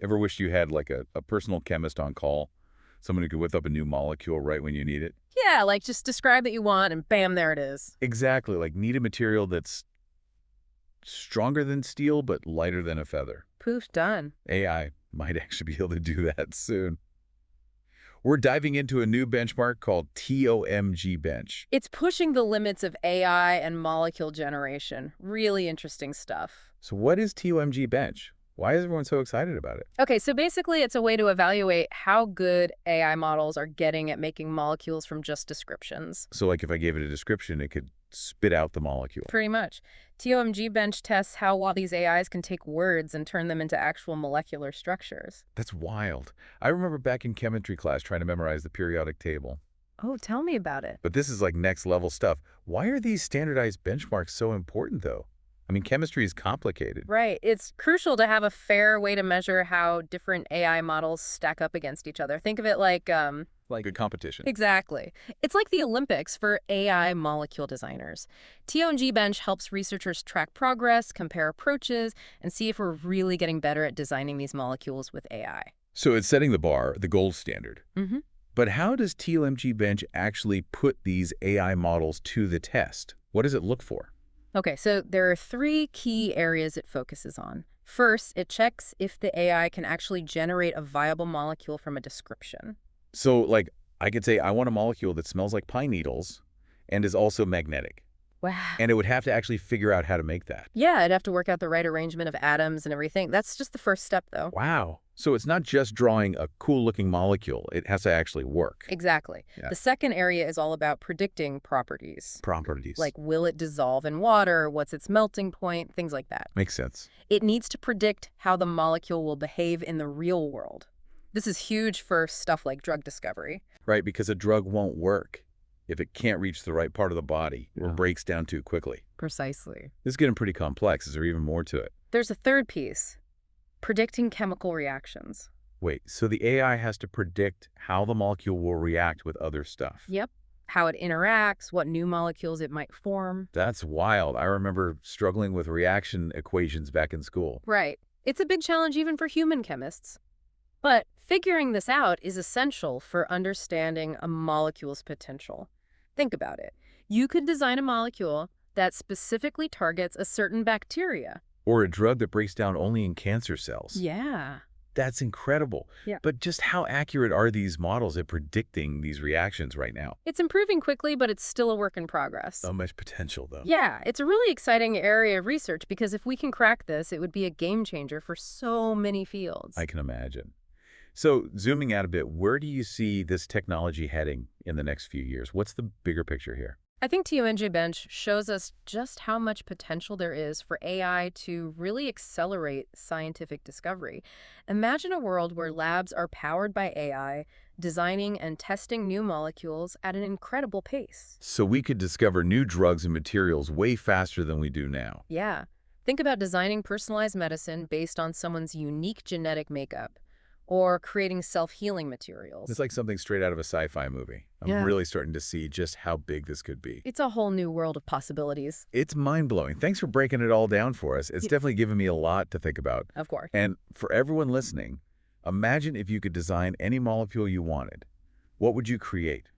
Ever wished you had like a personal chemist on call? Someone who could whip up a new molecule right when you need it? Yeah, like just describe what you want and bam, there it is. Exactly, like need a material that's stronger than steel but lighter than a feather. Poof, done. AI might actually be able to do that soon. We're diving into a new benchmark called TOMG-Bench. It's pushing the limits of AI and molecule generation. Really interesting stuff. So what is TOMG-Bench? Why is everyone so excited about it? Okay, so basically it's a way to evaluate how good AI models are getting at making molecules from just descriptions. So like if I gave it a description, it could spit out the molecule. Pretty much. TOMG Bench tests how well these AIs can take words and turn them into actual molecular structures. That's wild. I remember back in chemistry class trying to memorize the periodic table. Oh, tell me about it. But this is like next level stuff. Why are these standardized benchmarks so important though? I mean, chemistry is complicated. Right. It's crucial to have a fair way to measure how different AI models stack up against each other. Think of it like, Like good competition. exactly. It's like the Olympics for AI molecule designers. TONG Bench helps researchers track progress, compare approaches, and see if we're really getting better at designing these molecules with AI. So it's setting the bar, the gold standard. Mm-hmm. But how does TOMG Bench actually put these AI models to the test? What does it look for? Okay, so there are three key areas it focuses on. First, it checks if the AI can actually generate a viable molecule from a description. So, like, I could say I want a molecule that smells like pine needles and is also magnetic. Wow. And it would have to actually figure out how to make that. Yeah, I'd have to work out the right arrangement of atoms and everything. That's just the first step, though. Wow. So it's not just drawing a cool-looking molecule. It has to actually work. Exactly. Yeah. The second area is all about predicting properties. Properties. Like, will it dissolve in water? What's its melting point? Things like that. Makes sense. It needs to predict how the molecule will behave in the real world. This is huge for stuff like drug discovery. Right, because a drug won't work if it can't reach the right part of the body or Yeah. breaks down too quickly. Precisely. This is getting pretty complex. Is there even more to it? There's a third piece, predicting chemical reactions. Wait, so the AI has to predict how the molecule will react with other stuff. Yep. How it interacts, what new molecules it might form. That's wild. I remember struggling with reaction equations back in school. Right. It's a big challenge even for human chemists. But figuring this out is essential for understanding a molecule's potential. Think about it. You could design a molecule that specifically targets a certain bacteria. Or a drug that breaks down only in cancer cells. Yeah. That's incredible. Yeah. But just how accurate are these models at predicting these reactions right now? It's improving quickly, but it's still a work in progress. So much potential, though. Yeah, it's a really exciting area of research because if we can crack this, it would be a game changer for so many fields. I can imagine. So zooming out a bit, where do you see this technology heading in the next few years? What's the bigger picture here? I think TONG Bench shows us just how much potential there is for AI to really accelerate scientific discovery. Imagine a world where labs are powered by AI, designing and testing new molecules at an incredible pace. So we could discover new drugs and materials way faster than we do now. Yeah. Think about designing personalized medicine based on someone's unique genetic makeup, or creating self-healing materials. It's like something straight out of a sci-fi movie. I'm Yeah. really starting to see just how big this could be. It's a whole new world of possibilities. It's mind-blowing. Thanks for breaking it all down for us. It's definitely given me a lot to think about. Of course. And for everyone listening, imagine if you could design any molecule you wanted. What would you create?